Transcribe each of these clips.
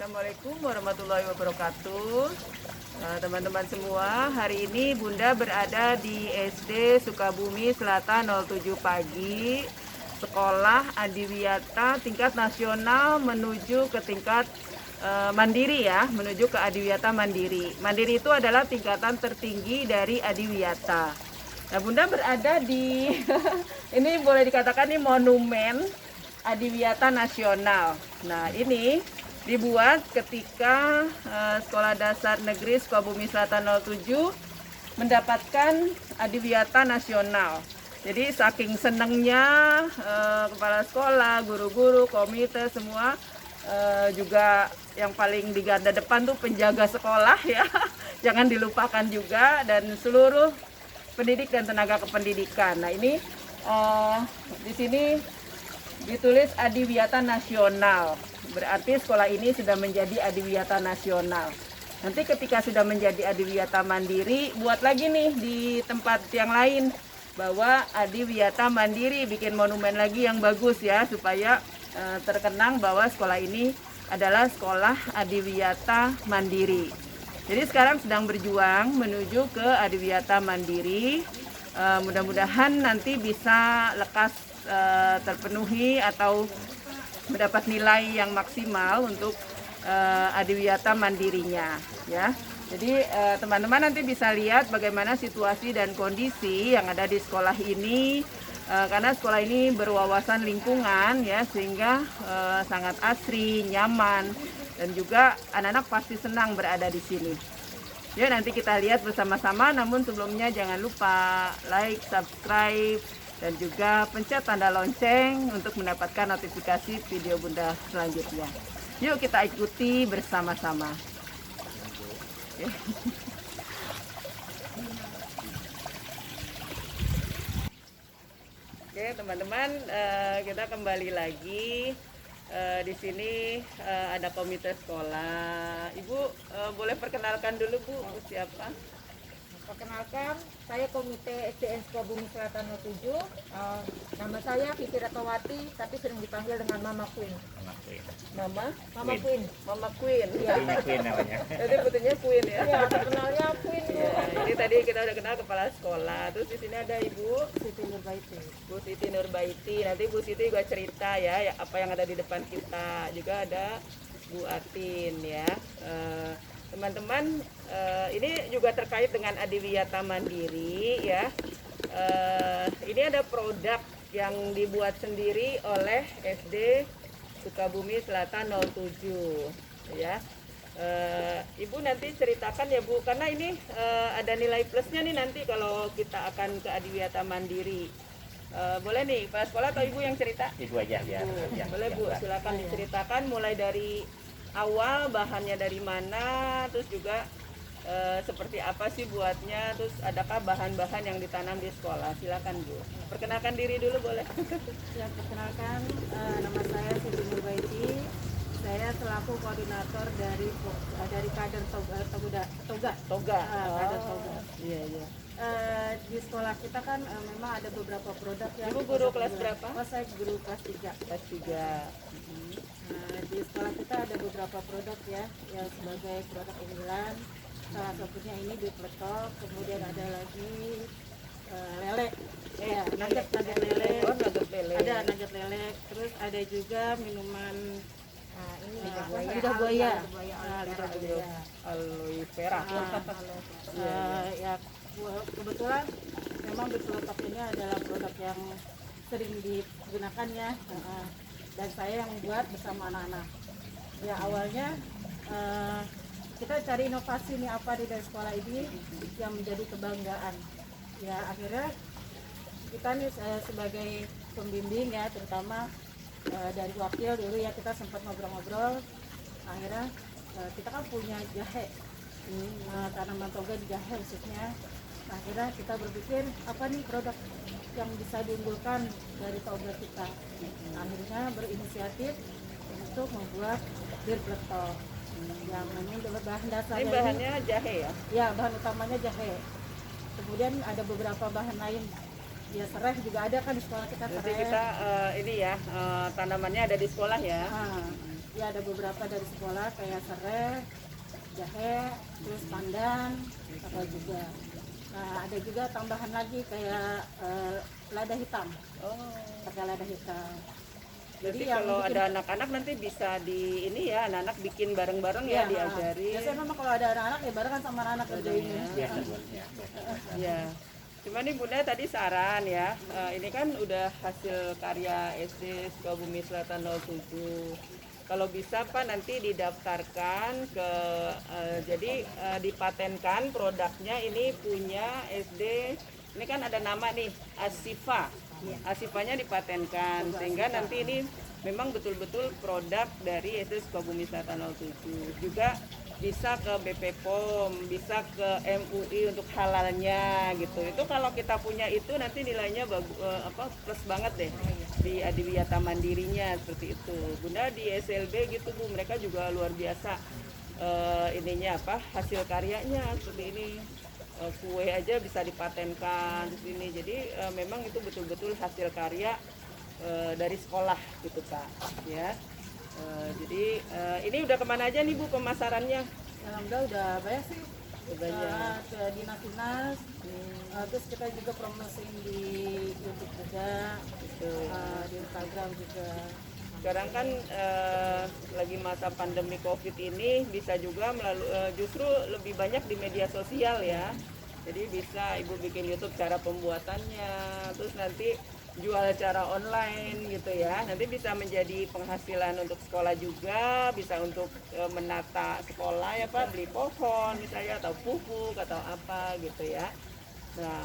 Assalamualaikum warahmatullahi wabarakatuh. Teman-teman semua, hari ini Bunda berada di SD Sukabumi Selatan 07 pagi, Sekolah Adiwiyata tingkat nasional menuju ke tingkat mandiri ya, menuju ke Adiwiyata mandiri. Mandiri itu adalah tingkatan tertinggi dari Adiwiyata. Nah, Bunda berada di ini boleh dikatakan ini monumen Adiwiyata nasional. Nah, ini dibuat ketika Sekolah Dasar Negeri Sukabumi Selatan 07 mendapatkan Adiwiyata nasional. Jadi saking senangnya kepala sekolah, guru-guru, komite semua, juga yang paling di garda depan tuh penjaga sekolah ya. Jangan dilupakan juga, dan seluruh pendidik dan tenaga kependidikan. Nah, ini di sini ditulis Adiwiyata nasional. Berarti sekolah ini sudah menjadi Adiwiyata nasional. Nanti ketika sudah menjadi Adiwiyata mandiri, buat lagi nih di tempat yang lain bahwa Adiwiyata mandiri, bikin monumen lagi yang bagus ya, supaya terkenang bahwa sekolah ini adalah sekolah Adiwiyata mandiri. Jadi sekarang sedang berjuang menuju ke Adiwiyata mandiri. Mudah-mudahan nanti bisa lekas terpenuhi atau mendapat nilai yang maksimal untuk Adiwiyata mandirinya ya. Jadi teman-teman nanti bisa lihat bagaimana situasi dan kondisi yang ada di sekolah ini, karena sekolah ini berwawasan lingkungan ya, sehingga sangat asri, nyaman, dan juga anak-anak pasti senang berada di sini. Ya, nanti kita lihat bersama-sama, namun sebelumnya jangan lupa like, subscribe, dan juga pencet tanda lonceng untuk mendapatkan notifikasi video Bunda selanjutnya. Yuk kita ikuti bersama-sama. Oke teman-teman, kita kembali lagi. Di sini ada komite sekolah. Ibu boleh perkenalkan dulu Bu, siapa? Perkenalkan, saya Komite SDN Sukabumi Selatan 07. Nama saya Vivi Ratawati, tapi sering dipanggil dengan Mama Queen. Mama Queen. Mama Queen. Iya. Queen namanya. Jadi betulnya Queen ya. Iya, terkenalnya Queen. Ya, ini tadi kita udah kenal kepala sekolah. Terus di sini ada Ibu Siti Nurbaiti. Bu Siti Nurbaiti. Nanti Bu Siti juga cerita ya apa yang ada di depan kita. Juga ada Bu Atin ya. Teman-teman, ini juga terkait dengan Adiwiyata mandiri ya. Ini ada produk yang dibuat sendiri oleh SD Sukabumi Selatan 07 ya. Ibu nanti ceritakan ya Bu, karena ini ada nilai plusnya nih nanti kalau kita akan ke Adiwiyata mandiri. Boleh nih Pak Sekolah atau Ibu yang cerita? Ibu aja biar. Boleh Bu, silakan diceritakan mulai dari awal, bahannya dari mana, terus juga seperti apa sih buatnya, terus adakah bahan-bahan yang ditanam di sekolah. Silakan Bu, perkenalkan diri dulu boleh. Ya, perkenalkan, nama saya Siti Nurbaiti. Saya selaku koordinator dari kader Toga. Kader Toga. Iya iya. Di sekolah kita kan memang ada beberapa produk yang Ibu guru kelas berapa? Saya guru kelas 3. Kelas 3. Di sekolah kita ada beberapa produk ya, yang sebagai produk unggulan. Salah satunya ini beef letok, kemudian ada lagi lele, ya, nugget lele. Oh, nugget lele. Ada nugget lele, terus ada juga minuman ini lidah buaya. Lidah buaya. Aloe Aloe vera. Ya, kebetulan memang beef letok ini adalah produk yang sering digunakan ya. Dan saya yang buat bersama anak-anak. Ya, awalnya kita cari inovasi nih apa di dari sekolah ini yang menjadi kebanggaan. Ya, akhirnya kita nih sebagai pembimbing ya, terutama dari wakil dulu ya, kita sempat ngobrol-ngobrol. Akhirnya kita kan punya jahe, tanaman toga di jahe khususnya. Akhirnya kita berpikir apa nih produk yang bisa diunggulkan dari toga kita. Akhirnya berinisiatif untuk membuat beef letok yang ini bahan dasarnya. Ini bahannya jahe ya? Ya, bahan utamanya jahe. Kemudian ada beberapa bahan lain. Ya, serai juga ada kan di sekolah kita. Jadi serai. kita ini ya tanamannya ada di sekolah ya. Ya ada beberapa dari sekolah kayak serai, jahe, terus pandan, apa juga. Nah, ada juga tambahan lagi kayak lada hitam, Oh. pakai lada hitam. Jadi yang kalau bikin- ada anak-anak nanti bisa di ini ya, anak-anak bikin bareng-bareng ya, diajari. Biasanya memang kalau ada anak-anak ya barengan sama anak-anak kerjainnya. Ya. Cuma nih Bunda tadi saran ya, ini kan udah hasil karya SD Sukabumi Selatan 07. Kalau bisa Pak nanti didaftarkan ke, jadi dipatenkan produknya ini punya SD, ini kan ada nama nih, Asifa. Asifanya dipatenkan, sehingga nanti ini memang betul-betul produk dari SD Sukabumi Selatan 07. Juga bisa ke BP POM, bisa ke MUI untuk halalnya gitu. Itu kalau kita punya itu nanti nilainya plus banget deh di Adiwiyata Mandirinya seperti itu. Bunda di SLB gitu Bu, mereka juga luar biasa ininya hasil karyanya seperti ini. Kue aja bisa dipatenkan di sini. Jadi memang itu betul-betul hasil karya dari sekolah gitu Pak ya. Jadi ini udah kemana aja nih Bu pemasarannya? Alhamdulillah udah banyak sih. Banyak. Ke dinas-dinas, terus kita juga promosiin di YouTube juga, Gitu. di Instagram juga. Sekarang kan lagi masa pandemi COVID ini bisa juga justru lebih banyak di media sosial ya. Jadi bisa Ibu bikin YouTube cara pembuatannya, terus nanti jual cara online gitu ya. Nanti bisa menjadi penghasilan untuk sekolah juga, bisa untuk menata sekolah ya Pak, beli pohon misalnya atau pupuk atau apa gitu ya. Nah,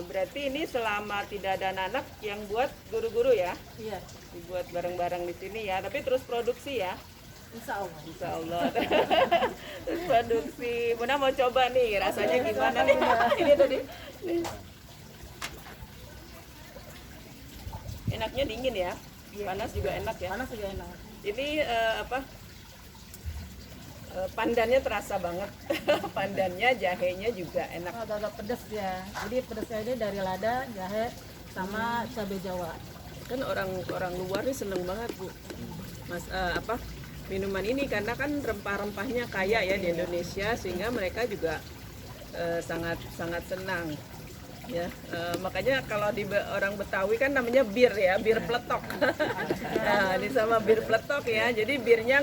berarti ini selama tidak ada anak yang buat guru-guru ya, Iya, dibuat bareng-bareng di sini ya, tapi terus produksi ya, insya Allah. insya Allah. Terus produksi, Bunda mau coba nih, rasanya gimana nih? Ini tadi. Nih. Enaknya dingin ya, panas juga enak ya. Panas juga enak. Ini pandannya terasa banget, pandannya, jahenya juga enak. Agak-agak pedas ya. Jadi pedasnya ini dari lada, jahe, sama cabai Jawa. Kan orang luar nih seneng banget Bu, Mas minuman ini karena kan rempah-rempahnya kaya ya di Indonesia, sehingga mereka juga sangat senang ya. Makanya kalau di orang Betawi kan namanya bir ya, bir peletok. Nah ini sama bir peletok ya, jadi birnya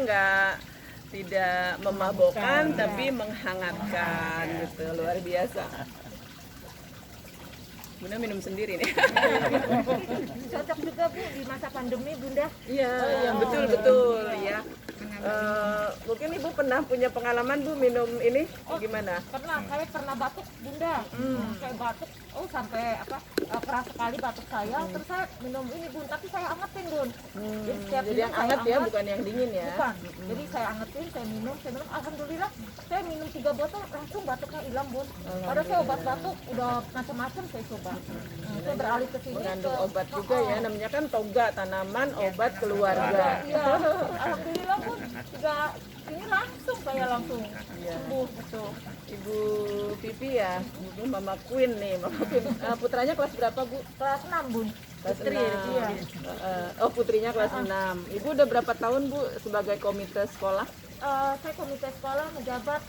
tidak memabokkan tapi menghangatkan gitu, luar biasa. Bunda minum sendiri nih. Cocok juga Bu di masa pandemi Bunda. Iya, betul ya. Mungkin Ibu pernah punya pengalaman Bu minum ini gimana? Saya pernah batuk Bunda. Saya batuk, sampai keras sekali batuk saya. Terus saya minum ini Bun, tapi saya angetin Bun. Jadi setiap Jadi minum yang saya anget ya, bukan yang dingin ya. Bukan. Jadi saya angetin, saya minum. Alhamdulillah, saya minum 3 botol langsung batuknya hilang Bun. Padahal saya obat batuk udah macam-macam saya coba. Saya beralih ke sini. Mengandung obat juga ya, namanya kan toga, tanaman obat keluarga. Iya, alhamdulillah Bun. Ini langsung saya langsung sembuh gitu. Ibu Pipi ya, Ibu Mama Queen nih, Mama Queen. Putranya kelas berapa Bu? Kelas 6 Bun. Kelas Putri, 6. iya. Putrinya kelas 6. Ibu udah berapa tahun Bu sebagai komite sekolah? Saya komite sekolah menjabat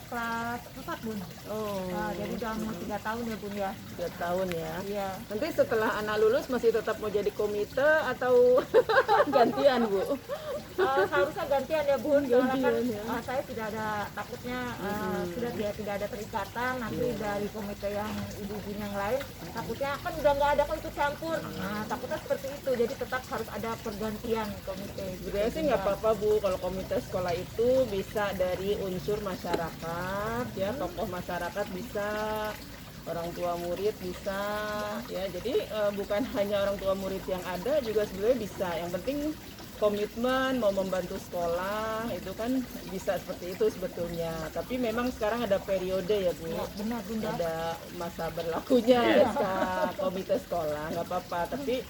kelas 4 Bun. Jadi udah mau 3 tahun ya Bun ya. 3 tahun ya. Iya. Nanti setelah anak lulus masih tetap mau jadi komite atau gantian Bu? Seharusnya gantian ya Bun, soalnya kan Gantian, ya. saya tidak ada, takutnya sudah tidak ada terikatan nanti dari komite yang ibu-ibu yang lain, takutnya kan udah nggak ada kok ikut campur. Nah, takutnya seperti itu, jadi tetap harus ada pergantian komite. Sebenarnya sih nggak apa-apa Bu, kalau komite sekolah itu bisa dari unsur masyarakat ya, tokoh masyarakat bisa, orang tua murid bisa ya. Jadi bukan hanya orang tua murid yang ada, juga sebenarnya bisa. Yang penting komitmen mau membantu sekolah itu kan bisa seperti itu sebetulnya. Tapi memang sekarang ada periode ya Bu, Benar Bunda. ada masa berlakunya komite sekolah, nggak apa-apa. Tapi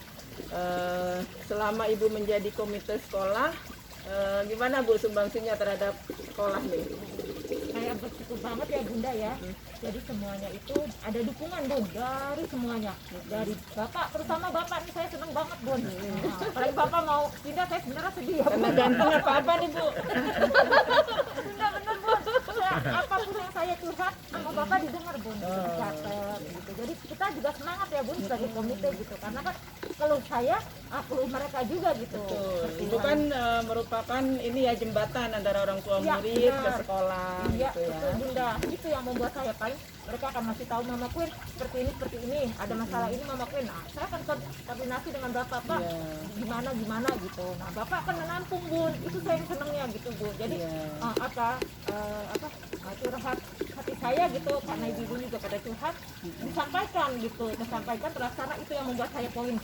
selama Ibu menjadi komite sekolah, gimana Bu sumbangsinya terhadap sekolah nih? Saya saya bersyukur banget ya Bunda ya. Jadi semuanya itu ada dukungan Bun dari semuanya, dari Bapak, terutama Bapak nih saya seneng banget Bun. Nah, apalagi Bapak mau pindah saya sebenarnya sedih ya. Karena ganteng apa nih Bu? Bener Bun. Apapun yang saya curhat sama Bapak didengar Bun, dicatat gitu. Jadi kita juga semangat ya Bun sebagai komite gitu, karena kan keluh saya, keluh mereka juga gitu. Seperti Itu kan merupakan ini ya jembatan antara orang tua Ya, murid ke benar. sekolah Iya, gitu ya. betul Bunda. Itu yang membuat saya paling mereka akan masih tahu Mama Queen seperti ini, ada masalah ini Mama Queen. Nah, saya akan koordinasi dengan Bapak, Pak. Iya. Gimana gitu. Nah, Bapak akan menampung Bun. Itu saya yang senangnya gitu Bun. Jadi Iya. curhat hati saya gitu karena ibu juga pada curhat disampaikan gitu, disampaikan terlaksana, itu yang membuat saya poin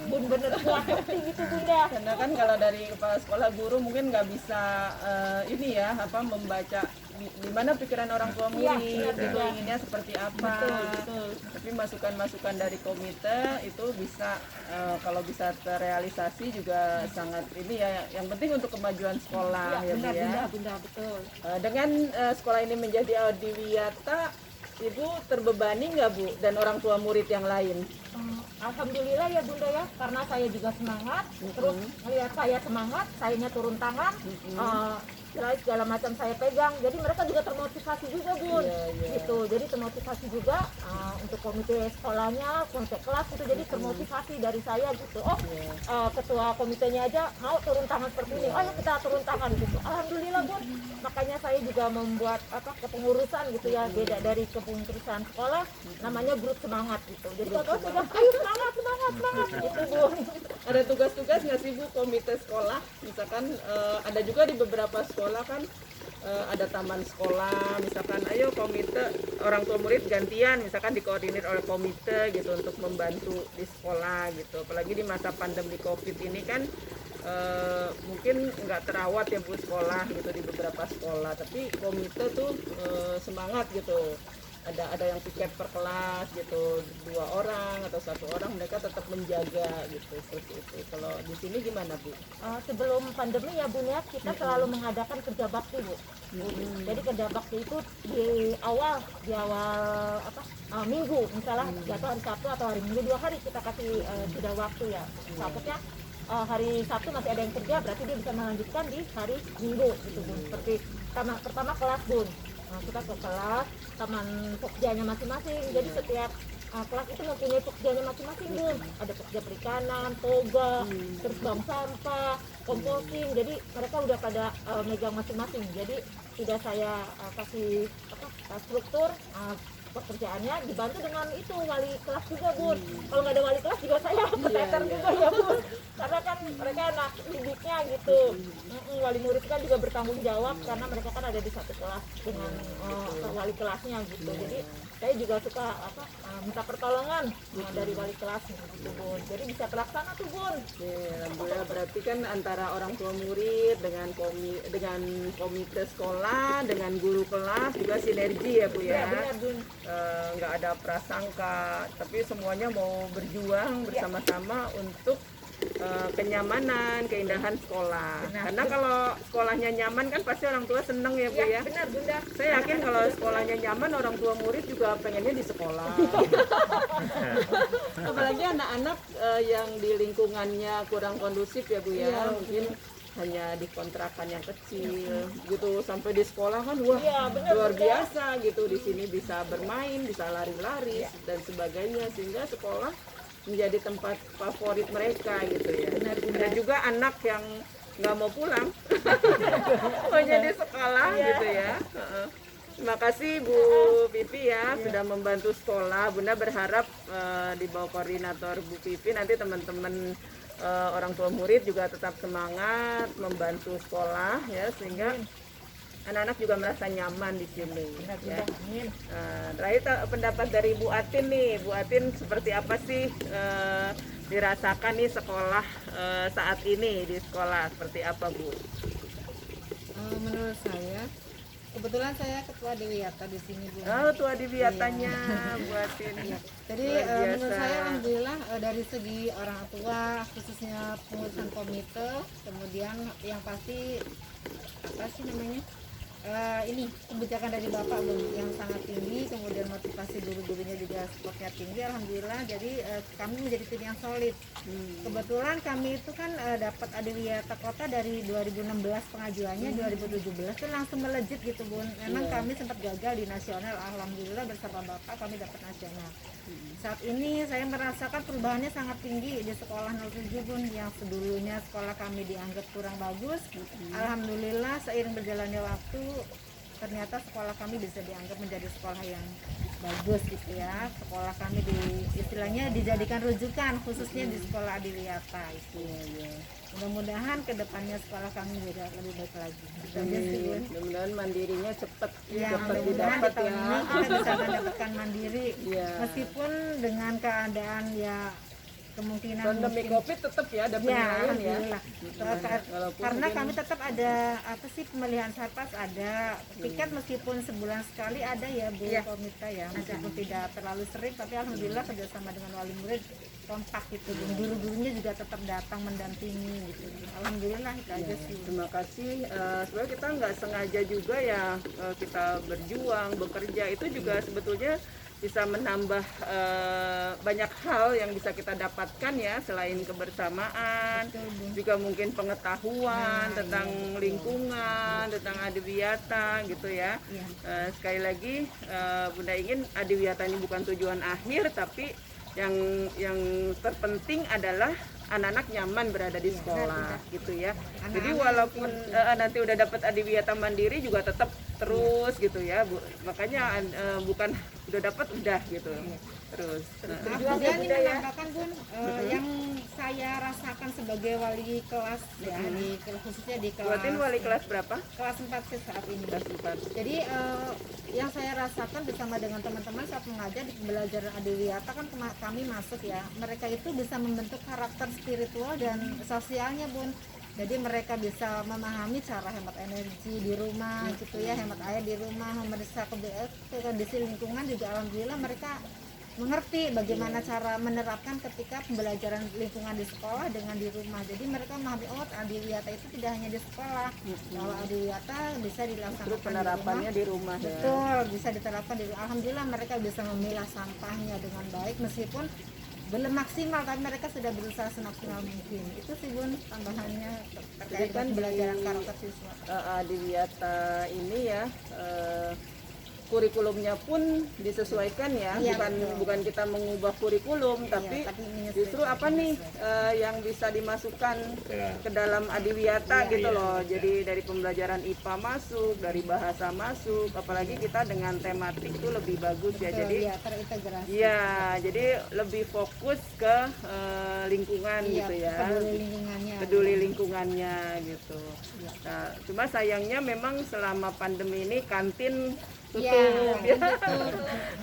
Bun bener puas hati gitu Bunda. Karena kan kalau dari kepala sekolah guru mungkin nggak bisa ini ya membaca gimana pikiran orang tua Iya, murid, benar, itu benar. inginnya seperti apa. Betul. Tapi masukan-masukan dari komite itu bisa kalau bisa terrealisasi juga sangat ini ya. Yang penting untuk kemajuan sekolah ya Bu Benar ya. Bunda, betul. Dengan sekolah ini menjadi Audiwiyata, Ibu terbebani nggak Bu dan orang tua murid yang lain? Alhamdulillah ya Bunda ya, karena saya juga semangat, terus melihat saya semangat, sayanya turun tangan, segala macam saya pegang, jadi mereka juga termotivasi juga Bun, gitu. Jadi termotivasi juga untuk komite sekolahnya, komite kelas itu, jadi termotivasi dari saya gitu. Ketua komitenya aja mau turun tangan seperti ini, ayo kita turun tangan gitu. Alhamdulillah Bun, makanya saya juga membuat kepengurusan gitu ya, beda dari kepengurusan sekolah, namanya grup semangat gitu. Jadi kalau sudah ayo semangat gitu Bun. Ada tugas-tugas nggak sih Bu komite sekolah? Misalkan ada juga di beberapa sekolah kan ada taman sekolah, misalkan ayo komite orang tua murid gantian, misalkan dikoordinir oleh komite gitu untuk membantu di sekolah gitu. Apalagi di masa pandemi COVID ini kan mungkin nggak terawat ya Bu sekolah gitu di beberapa sekolah, tapi komite tuh semangat gitu. Ada yang piket per kelas gitu, 2 orang atau 1 orang, mereka tetap menjaga gitu, seperti itu. Kalau di sini gimana Bu? Sebelum pandemi ya Bun ya, kita selalu mengadakan kerja bakti Bu. Jadi kerja bakti itu di awal minggu, misalnya jatuh hari Sabtu atau hari Minggu, 2 hari kita kasih jeda waktu ya. Takutnya hari Sabtu masih ada yang kerja, berarti dia bisa melanjutkan di hari Minggu gitu Bun. Seperti pertama kelas Bun. Kita ke kelas, taman pokjanya masing-masing. Jadi setiap kelas itu mempunyai pokjanya masing-masing Bun. Ada pokja perikanan, toga, terus bank sampah, composting. Jadi mereka udah pada megang masing-masing. Jadi sudah saya kasih struktur pekerjaannya, dibantu dengan itu wali kelas juga Bun. Kalau nggak ada wali kelas juga saya keteter juga ya Bun, karena kan mereka anak didiknya gitu. Wali murid kan juga bertanggung jawab karena mereka kan ada di satu kelas dengan wali kelasnya gitu. Jadi saya juga suka minta pertolongan dari wali kelas gitu Bun. Jadi bisa terlaksana tuh Bun. Alhamdulillah, berarti kan antara orang tua murid dengan komite sekolah dengan guru kelas juga sinergi ya Bu ya. Benar Bun. Nggak ada prasangka, tapi semuanya mau berjuang bersama-sama untuk kenyamanan, keindahan sekolah. Karena kalau sekolahnya nyaman kan pasti orang tua seneng ya Bu ya. Benar Bunda. Saya yakin kalau sekolahnya nyaman, orang tua murid juga pengennya di sekolah. Apalagi anak-anak yang di lingkungannya kurang kondusif ya Bu ya. Mungkin hanya di kontrakan yang kecil gitu, sampai di sekolah kan wah luar biasa gitu. Di sini bisa bermain, bisa lari-lari dan sebagainya, sehingga sekolah menjadi tempat favorit mereka gitu ya. Ada juga anak yang nggak mau pulang hanya di sekolah gitu ya. Terima kasih Bu Pipi ya sudah membantu sekolah. Bunda berharap di bawah koordinator Bu Pipi nanti teman-teman orang tua murid juga tetap semangat membantu sekolah ya, sehingga anak-anak juga merasa nyaman di sini. Ya. Terakhir pendapat dari Bu Atin nih, Bu Atin seperti apa sih dirasakan nih sekolah saat ini di sekolah seperti apa Bu? Menurut saya, kebetulan saya ketua Adiwiyata di sini Bu. Oh, tua Adiwiyatanya Bu Atin. Jadi menurut saya alhamdulillah dari segi orang tua khususnya pengurusan komite, kemudian yang pasti apa sih namanya ini kebijakan dari Bapak Bun yang sangat tinggi, kemudian motivasi guru-gurunya juga supportnya tinggi, alhamdulillah. Jadi kami menjadi tim yang solid. Kebetulan kami itu kan dapat Adiwiyata Kota dari 2016 pengajuannya, 2017 itu langsung melejit gitu Bun. Memang kami sempat gagal di nasional, alhamdulillah bersama Bapak kami dapat nasional. Saat ini saya merasakan perubahannya sangat tinggi di sekolah 07 Bun, yang sedulunya sekolah kami dianggap kurang bagus. Alhamdulillah seiring berjalannya waktu ternyata sekolah kami bisa dianggap menjadi sekolah yang bagus gitu ya. Sekolah kami istilahnya dijadikan rujukan khususnya di sekolah Adiwiyata itu. Mudah-mudahan kedepannya sekolah kami juga lebih baik lagi. Gitu aja sih, Bun. Mudah-mudahan mandirinya cepat Ya, cepat mudah-mudahan di didapat tahun ya. ini kita bisa mendapatkan mandiri. Iya. Meskipun dengan keadaan ya kemungkinan Pandemi mungkin Covid tetap ya ada ya, penilaian ya. alhamdulillah. Walaupun Karena mungkin- kami tetap ada apa sih pemilihan sarpas ada tiket meskipun sebulan sekali ada ya Bu Komita ya, meskipun tidak terlalu sering tapi alhamdulillah kerjasama dengan wali murid kompak gitu, guru-gurunya juga tetap datang mendampingi gitu. Alhamdulillah itu aja sih. Terima kasih. Sebenarnya kita nggak sengaja juga ya kita berjuang, bekerja itu juga sebetulnya bisa menambah banyak hal yang bisa kita dapatkan ya, selain kebersamaan, juga mungkin pengetahuan tentang lingkungan, tentang Adiwiyata gitu ya. Sekali lagi Bunda ingin Adiwiyata ini bukan tujuan akhir, tapi yang terpenting adalah anak-anak nyaman berada di sekolah gitu ya. Jadi walaupun nanti udah dapat Adiwiyata Mandiri juga tetap terus gitu ya, Bu. Makanya bukan udah dapat udah gitu. Terus. Kemudian ini menambahkan Bun, yang saya rasakan sebagai wali kelas ya, khususnya di kelas Buatin wali kelas berapa? kelas 4 sih saat ini. Kelas 4. Jadi yang saya rasakan bersama dengan teman-teman saat mengajar di pembelajaran Adiwiyata kan kami masuk ya, mereka itu bisa membentuk karakter spiritual dan sosialnya Bun. Jadi mereka bisa memahami cara hemat energi di rumah gitu ya, hemat air di rumah, memeriksa kondisi lingkungan juga alhamdulillah mereka mengerti bagaimana cara menerapkan ketika pembelajaran lingkungan di sekolah dengan di rumah. Jadi mereka memahami oh Adiwiyata itu tidak hanya di sekolah, kalau Adiwiyata bisa dilaksanakan Terus penerapannya di rumah ya. Betul, bisa diterapkan di rumah. Alhamdulillah mereka bisa memilah sampahnya dengan baik meskipun belum maksimal, tapi mereka sudah berusaha semaksimal mungkin. Itu sih Bun tambahannya terkait Jadi kan dengan pembelajaran karakter siswa. Adiwiyata ini ya kurikulumnya pun disesuaikan ya, Iya, bukan kita mengubah kurikulum, tapi tapi menyesuaikan. justru apa nih yang bisa dimasukkan ke dalam Adiwiyata gitu loh. Jadi dari pembelajaran IPA masuk, dari bahasa masuk, apalagi kita dengan tematik itu lebih bagus ya. Jadi ya, terintegrasi. iya, jadi lebih fokus ke lingkungan gitu ya. Peduli lingkungannya. Peduli lingkungannya gitu. Nah, cuma sayangnya memang selama pandemi ini kantin tutup ya.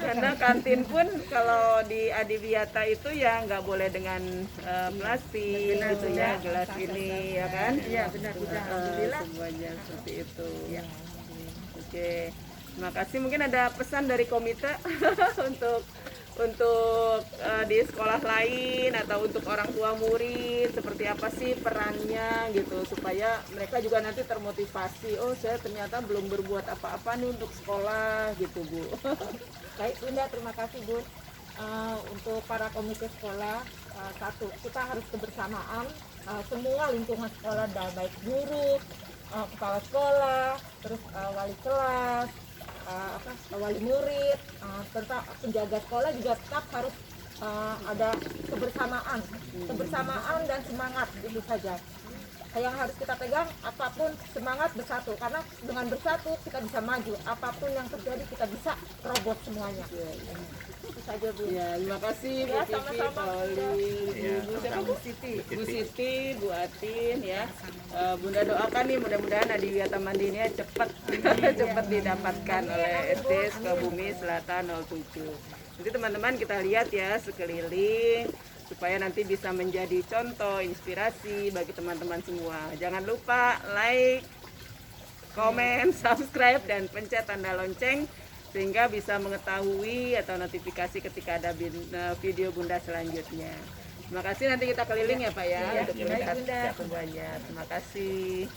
Karena kantin pun kalau di Adiwiyata itu ya nggak boleh dengan plastik gitu ya, gelas ini ya kan. Iya benar-benar. Alhamdulillah. Semuanya seperti itu. Oke, terima kasih. Mungkin ada pesan dari komite untuk di sekolah lain atau untuk orang tua murid, seperti apa sih perannya gitu, supaya mereka juga nanti termotivasi, oh saya ternyata belum berbuat apa-apa nih untuk sekolah gitu Bu. Baik Bunda, terima kasih Bu. Untuk para komite sekolah, satu, kita harus kebersamaan semua lingkungan sekolah, baik guru, kepala sekolah, terus wali kelas, wali murid, serta penjaga sekolah juga tetap harus ada kebersamaan dan semangat itu saja. Yang harus kita pegang apapun semangat bersatu, karena dengan bersatu kita bisa maju, apapun yang terjadi kita bisa terobos semuanya. Itu saja Bu. Ya, terima kasih Bu Ya, Titi, sama-sama. Pak Oli, Bu siapa Bu Siti, Bu Siti, Bu Atin ya. Bunda doakan nih mudah-mudahan Adiwiyata Mandirinya cepat cepat didapatkan oleh SD Sukabumi Selatan 07. Nanti teman-teman kita lihat ya sekeliling supaya nanti bisa menjadi contoh inspirasi bagi teman-teman semua. Jangan lupa like, komen, subscribe dan pencet tanda lonceng sehingga bisa mengetahui atau notifikasi ketika ada video Bunda selanjutnya. Terima kasih, nanti kita keliling ya Pak ya, untuk melihat semuanya. Terima kasih.